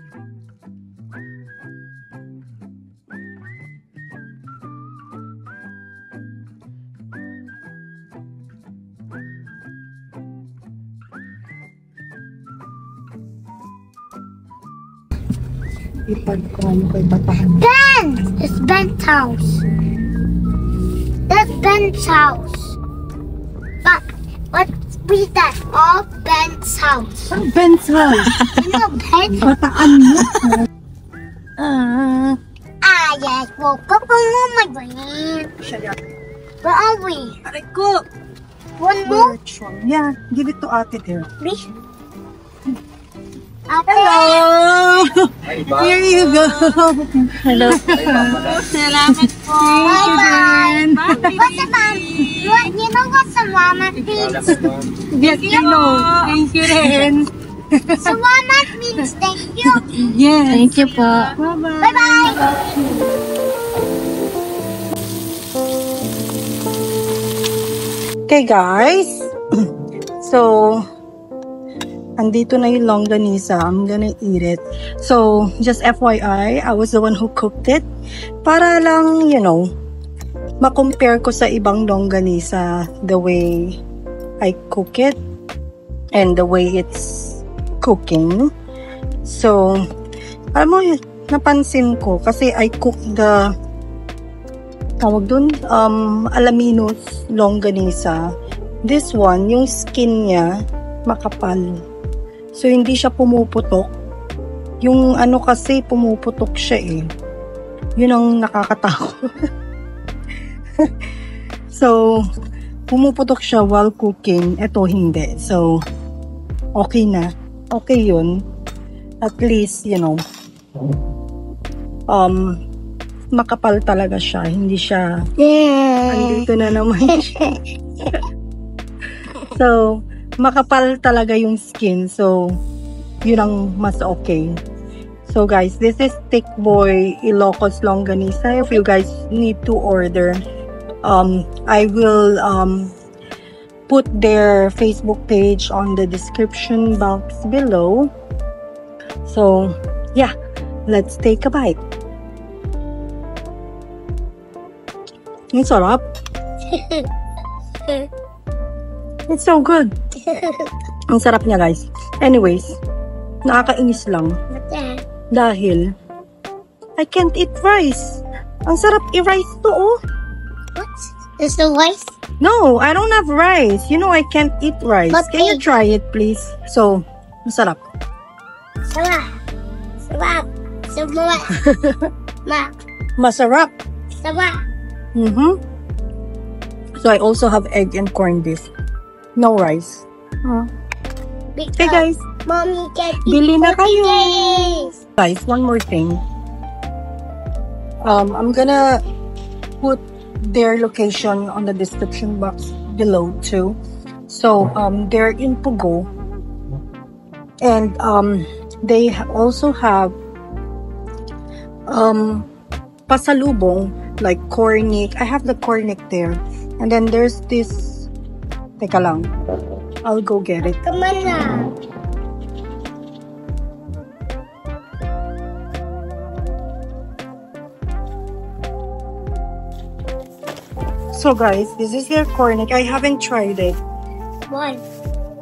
Ben! It's Ben's house. That's Ben's house. But let's read that. All Ben's house. Ben's house. You know Ben? Bataan mo. I just woke up on my brain. Shut up. Where are we? Aray ko. One more? Yeah, give it to ate there. Please. Hello! Here you go. Hello. Salamat po. Bye-bye. What's the mom? You know what the mama means? Yes, you know. Thank you rin. So mama means thank you. Yes. Thank you po. Bye-bye. Bye-bye. Okay, guys. So, andito na yung longganisa. I'm gonna eat it. So, just FYI, I was the one who cooked it. Para lang, you know, ma-compare ko sa ibang longganisa the way I cook it and the way it's cooking. So, alam mo, napansin ko kasi I cooked the tawag dun, Alaminos longganisa. This one, yung skin niya makapal. So, hindi siya pumuputok. Yung ano kasi, pumuputok siya eh. Yun ang nakakatakot. So, pumuputok siya while cooking. Ito, hindi. So, okay na. Okay yun. At least, you know, makapal talaga siya. Hindi siya, andito na naman siya. So, makapal talaga yung skin. So, yun ang mas okay. So, guys, this is Thick Boy Ilocos Longganisa. If you guys need to order, I will put their Facebook page on the description box below. So, yeah, let's take a bite. Ang sarap. It's so good. Ang sarap niya, guys. Anyways, nakakainis lang. Dahil, I can't eat rice. Ang sarap i-rice to, oh. What? Is the rice? No, I don't have rice. You know I can't eat rice. But Can you try it, please? So, masarap. Sarap. Sarap. Sarap. Ma. Masarap. Sarap. So, I also have egg and corned beef. No rice. Hey guys, Mommy can bili na kayo. Yes. Guys, one more thing. I'm gonna put their location on the description box below too. So they're in Pugo, and they also have pasalubong like cornic. I have the cornic there, and then there's this. Teka lang, I'll go get it. Come on now. So guys, this is their cornic. I haven't tried it Why?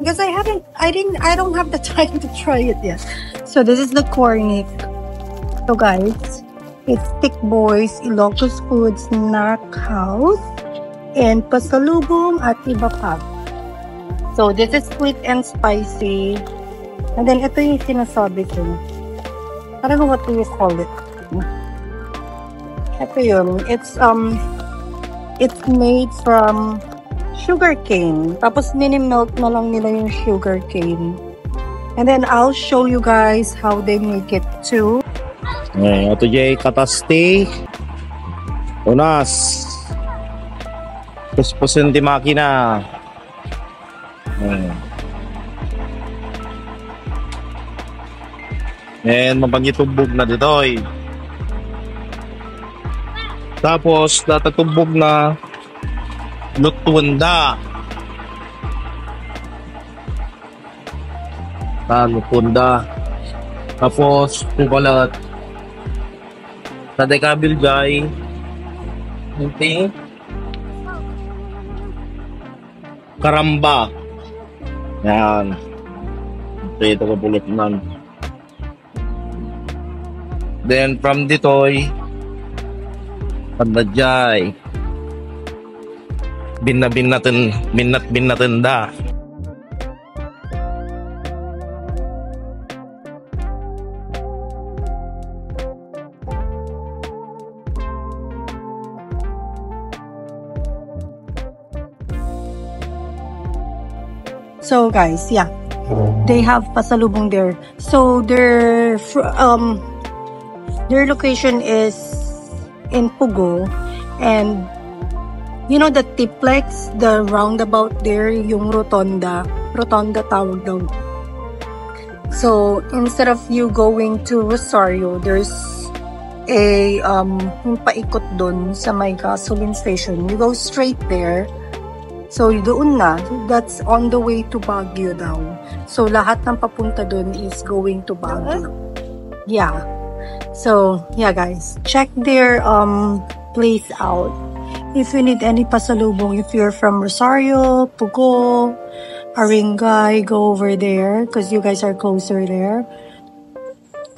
because I don't have the time to try it yet. So this is the cornic. So guys, it's Thick Boys, Ilocos Food Snack House, and pasalubong at iba pa. So this is sweet and spicy. And then ito yung sinasabi ko. I don't know what do you call it. Ito yun. It's made from sugar cane. Tapos mini-melt na lang nila yung sugar cane. And then I'll show you guys how they make it too. Ito jay kataste. Unas. Puspusin di makina. And mapagitumbog na dito Tapos tatatumbog na lutunda. Lutunda. Tapos kukalat. Tade kabil jay. Hinting. Karamba. Yan. Ito ko pulot nun. Then from ditoy pandajay. Binat da. So guys, yeah, they have pasalubong there. So their location is in Pugo, and you know the Tiplex, the roundabout there, yung rotonda tawag daw. So instead of you going to Rosario, there's a yung paikot dun sa may gasoline station. You go straight there. So doon na, that's on the way to Baguio daw. So lahat ng papunta dun is going to Baguio. Yeah. So yeah guys, check their place out. If you need any pasalubong, if you're from Rosario, Pugo, Aringay, go over there because you guys are closer there.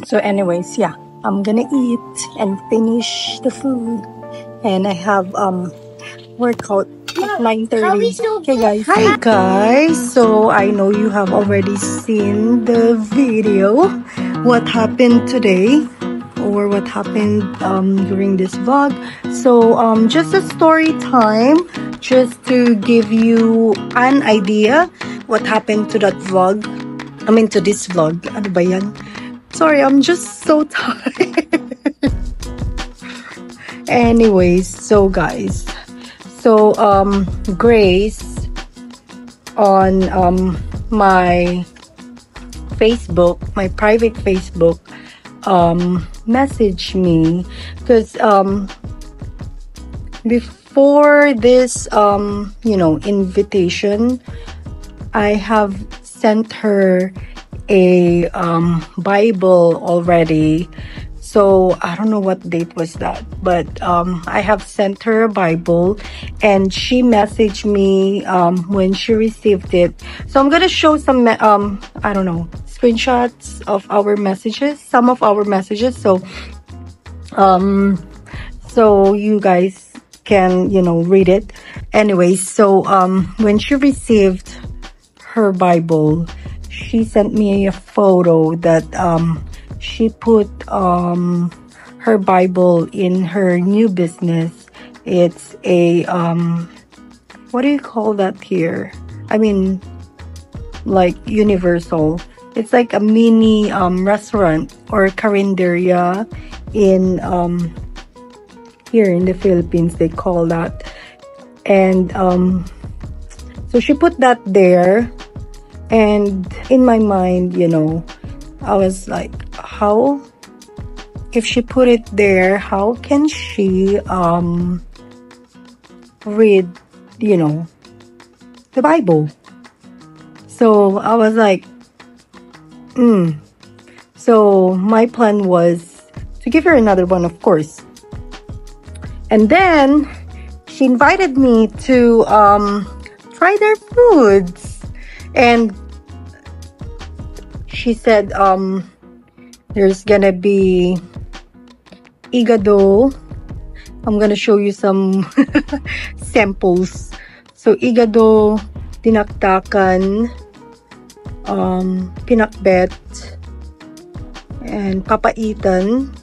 So anyways, yeah, I'm gonna eat and finish the food. And I have workout at 9:30. Okay guys. Hi guys. So I know you have already seen the video. What happened today? Or what happened during this vlog. So just a story time, just to give you an idea what happened to that vlog. I mean to this vlog. Ano ba yan? Sorry, I'm just so tired. Anyways, so guys, so Grace on my Facebook, my private Facebook, message me because before this invitation, I have sent her a Bible already. So I don't know what date was that, but I have sent her a Bible, and she messaged me when she received it. So I'm gonna show some I don't know, screenshots of our messages, some of our messages, so you guys can read it. Anyways, so when she received her Bible, she sent me a photo that she put her Bible in her new business. It's a what do you call that here? I mean, like Universal. It's like a mini restaurant or carinderia in here in the Philippines, they call that. And so she put that there, and in my mind, you know, I was like, how, if she put it there, how can she read, you know, the Bible? So I was like, So my plan was to give her another one, of course. And then she invited me to try their foods. And she said there's gonna be igado. I'm gonna show you some samples. So igado, dinakdakan, pinakbet, and papaitan.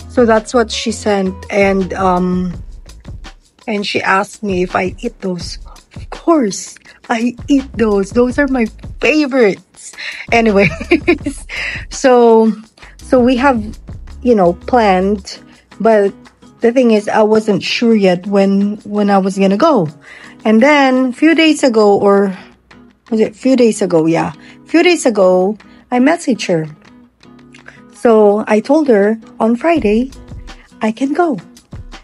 So that's what she sent, and she asked me if I eat those. Of course, I eat those. Those are my favorites. Anyway, so we have, you know, planned, but the thing is, I wasn't sure yet when I was gonna go. And then a few days ago, or was it a few days ago? Yeah, a few days ago, I messaged her. So I told her on Friday, I can go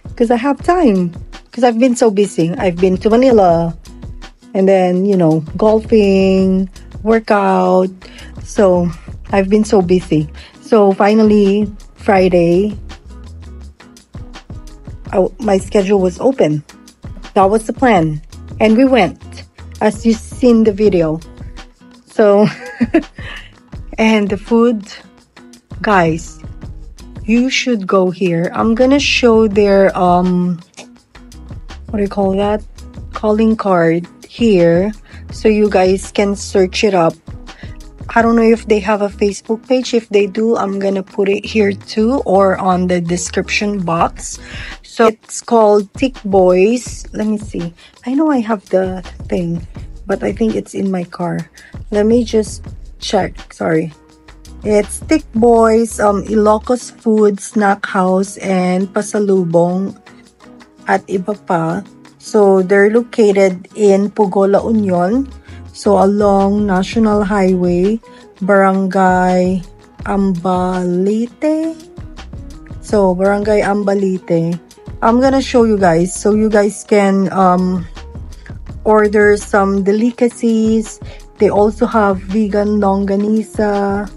because I have time, because I've been so busy. I've been to Manila, and then, you know, golfing, workout. So I've been so busy. So finally, Friday, my schedule was open. That was the plan. And we went, as you've seen the video. So, and the food, guys, you should go here. I'm gonna show their, what do you call that? Calling card here, so you guys can search it up. I don't know if they have a Facebook page. If they do, I'm gonna put it here too, or on the description box. So it's called Tick Boys. Let me see. I know I have the thing, but I think it's in my car. Let me just check. Sorry. It's Tick Boys, Ilocos Food, Snack House, and Pasalubong at iba pa. So they're located in Pugola, Union. So along National Highway, Barangay Ambalite. So Barangay Ambalite. I'm gonna show you guys, so you guys can order some delicacies. They also have vegan longanisa,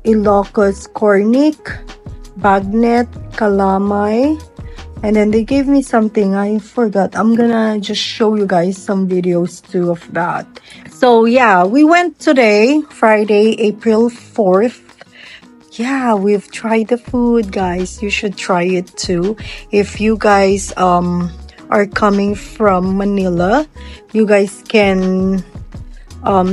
Ilocos cornic, bagnet, calamay, and then they gave me something I forgot. I'm gonna just show you guys some videos too of that. So yeah, we went today, Friday, April 4th. Yeah, we've tried the food, guys. You should try it too. If you guys are coming from Manila, you guys can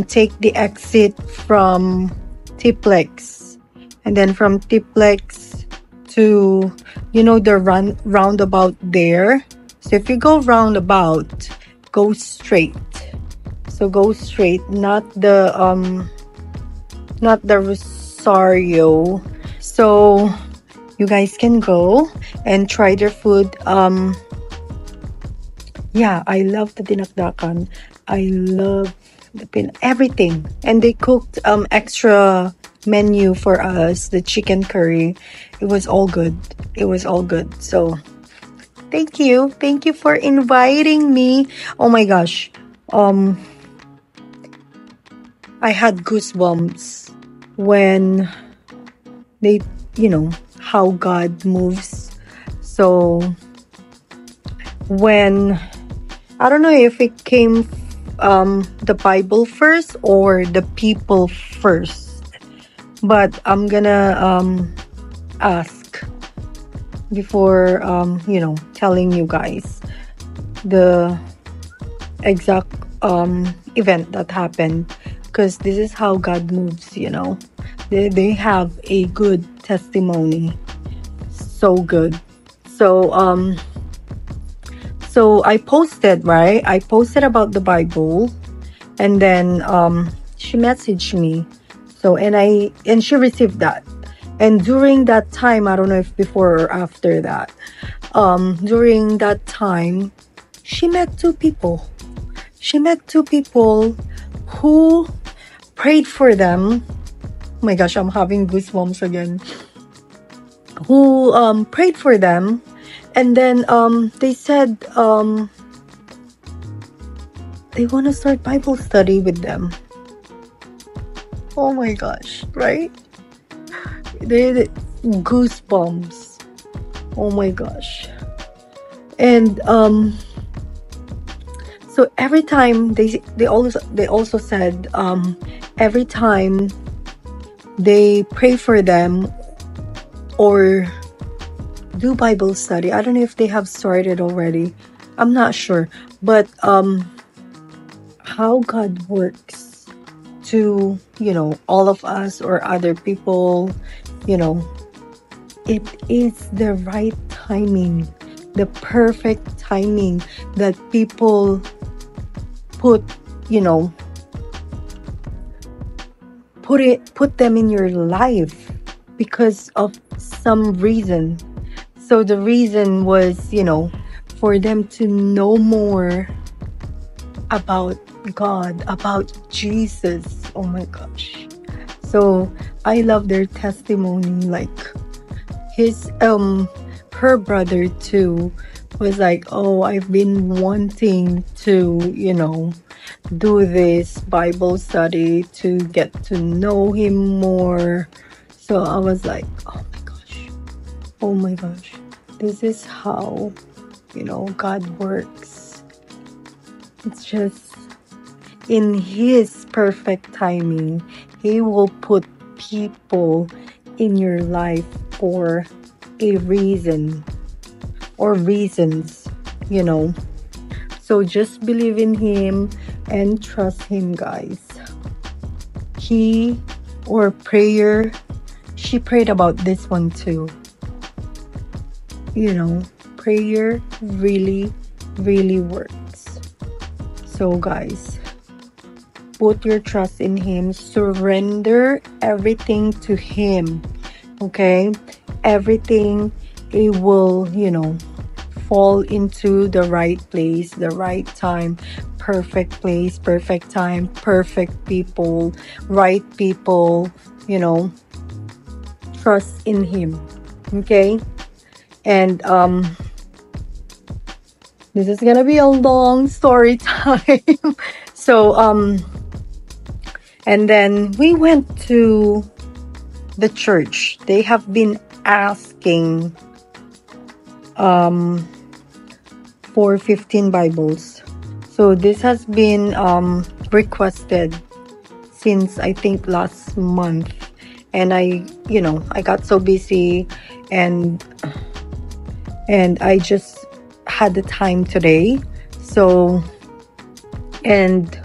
take the exit from Tiplex, and then from Tiplex to, you know, the roundabout there. So if you go roundabout, go straight. So go straight, not the Rosario. So you guys can go and try their food. Yeah, I love the dinakdakan. I love everything. And they cooked extra menu for us, the chicken curry. It was all good. It was all good. So thank you for inviting me. Oh my gosh, I had goosebumps when they, you know, how God moves. So when, I don't know if it came the Bible first or the people first, but I'm gonna ask before you know, telling you guys the exact event that happened, because this is how God moves, you know. They have a good So I posted, right? I posted about the Bible, and then she messaged me. So and she received that. And during that time, I don't know if before or after that, during that time, she met two people. She met two people who prayed for them. Oh my gosh, I'm having goosebumps again. Who prayed for them, and then they said they want to start Bible study with them. Oh my gosh, right? They goosebumps. Oh my gosh. And so every time they also said every time they pray for them or do Bible study, I don't know if they have started already, I'm not sure, but how God works to, all of us or other people, it is the right timing, the perfect timing that people put them in your life because of some reason. So the reason was, for them to know more about God, about Jesus. Oh my gosh. So I love their testimony. Like her brother too was like, oh, I've been wanting to, do this Bible study to get to know him more. So I was like, oh my gosh, this is how, God works. It's just in his perfect timing, he will put people in your life for a reason or reasons, So just believe in him and trust him, guys. She prayed about this one too. Prayer really, really works. So guys, put your trust in him. Surrender everything to him. Okay? Everything, it will, fall into the right place, the right time, perfect place, perfect time, perfect people, right people, trust in him. Okay? And this is gonna be a long story time. So and then we went to the church. They have been asking for 15 Bibles. So this has been requested since I think last month, and I got so busy and I just had the time today. So, and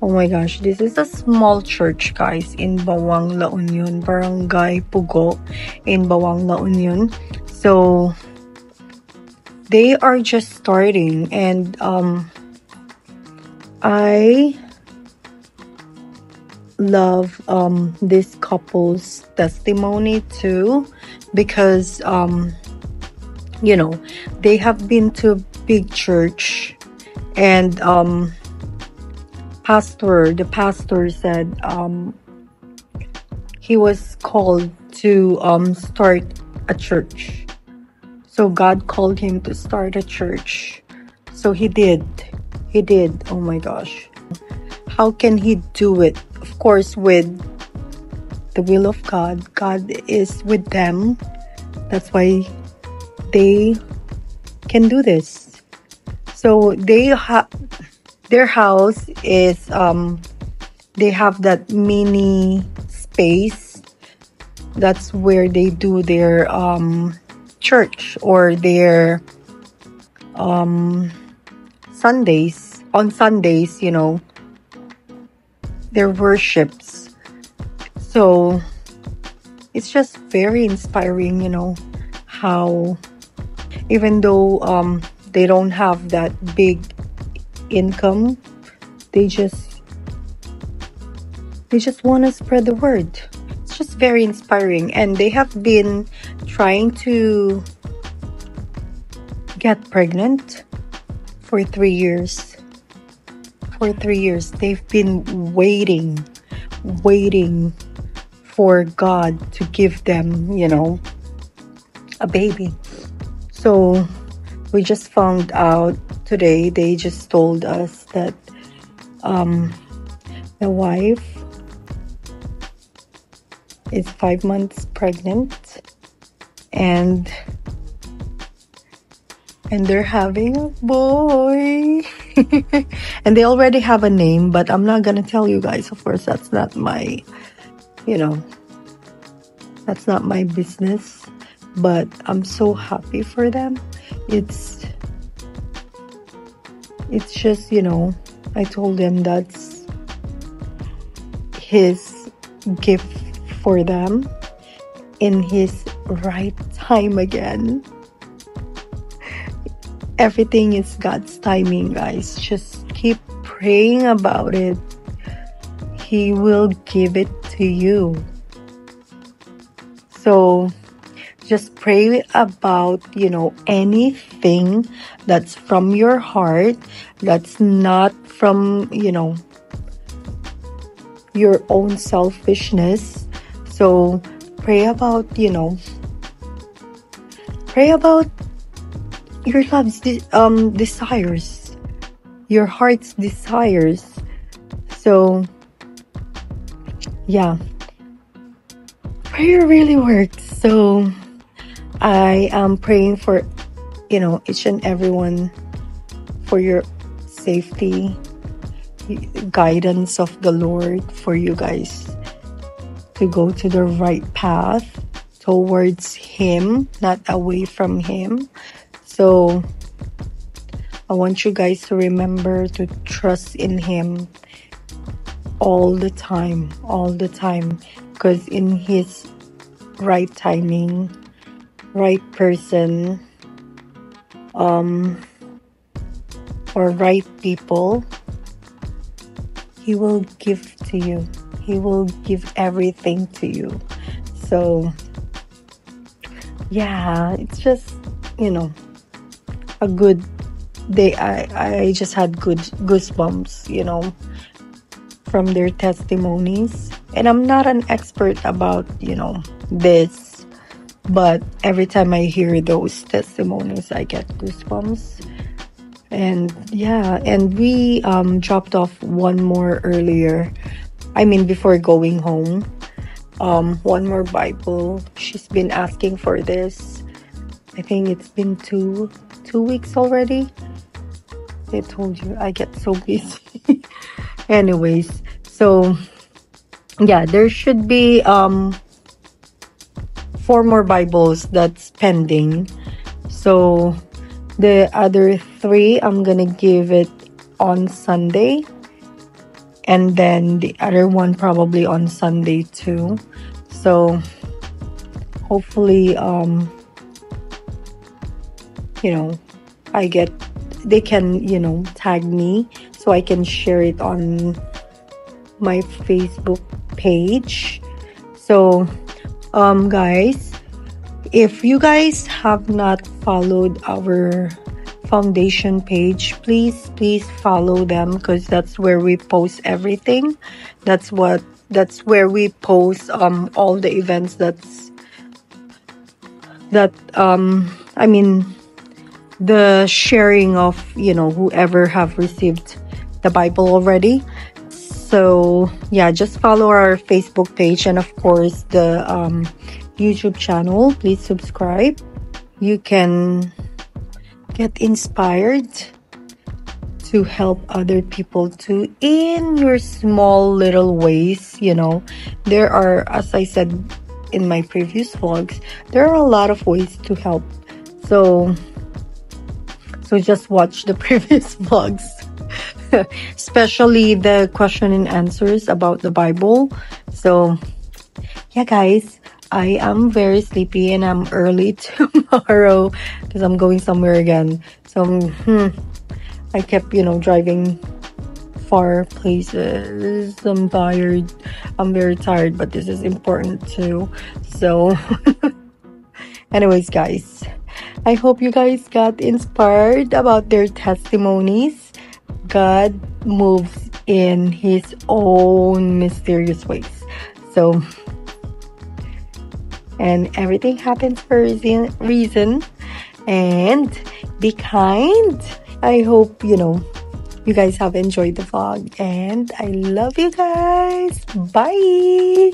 oh my gosh, this is a small church, guys, in Bawang La Union, Barangay Pugo in Bawang La Union. So they are just starting, and I love this couple's testimony too, because they have been to a big church, and the pastor said he was called to start a church. So God called him to start a church. So he did. Oh my gosh. How can he do it? Of course, with the will of God. God is with them. That's why they can do this. So their house is they have that mini space. That's where they do their church or their Sundays. On Sundays, their worships. So it's just very inspiring, how even though they don't have that big income. They just want to spread the word. It's just very inspiring, and they have been trying to get pregnant for 3 years. For 3 years, they've been waiting for God to give them, a baby. So we just found out today, they just told us that the wife is 5 months pregnant, and they're having a boy. And they already have a name, but I'm not gonna tell you guys. Of course, that's not my, that's not my business. But I'm so happy for them. It's just, I told them that's his gift for them in his right time again. Everything is God's timing, guys. Just keep praying about it. He will give it to you. So just pray about, anything that's from your heart, that's not from, your own selfishness. So pray about, your love's desires, your heart's desires. So yeah, prayer really works. So I am praying for, each and everyone, for your safety, guidance of the Lord, for you guys to go to the right path towards Him, not away from Him. So I want you guys to remember to trust in Him all the time, because in His right timing, right person, or right people, He will give to you. He will give everything to you. So yeah, it's just, a good day. I just had good goosebumps, from their testimonies. And I'm not an expert about, this, but every time I hear those testimonies, I get goosebumps. And yeah, and we dropped off one more earlier. Before going home, one more Bible. She's been asking for this. I think it's been two weeks already. I told you I get so busy. Anyways, so yeah, there should be 4 more Bibles that's pending. So the other 3, I'm gonna give it on Sunday, and then the other one probably on Sunday too. So hopefully they can tag me so I can share it on my Facebook page. So guys, if you guys have not followed our foundation page, please follow them, because that's where we post everything. That's where we post all the events the sharing of whoever have received the Bible already. So yeah, just follow our Facebook page, and of course the YouTube channel. Please subscribe. You can get inspired to help other people too in your small little ways. There are, as I said in my previous vlogs, there are a lot of ways to help. So just watch the previous vlogs, especially the question and answers about the Bible. So yeah, guys, I am very sleepy and I'm early tomorrow because I'm going somewhere again. So I kept, driving far places. I'm tired. I'm very tired, but this is important too. So anyways, guys, I hope you guys got inspired about their testimonies. God moves in his own mysterious ways. So, and everything happens for a reason. And be kind. I hope, you guys have enjoyed the vlog. And I love you guys. Bye.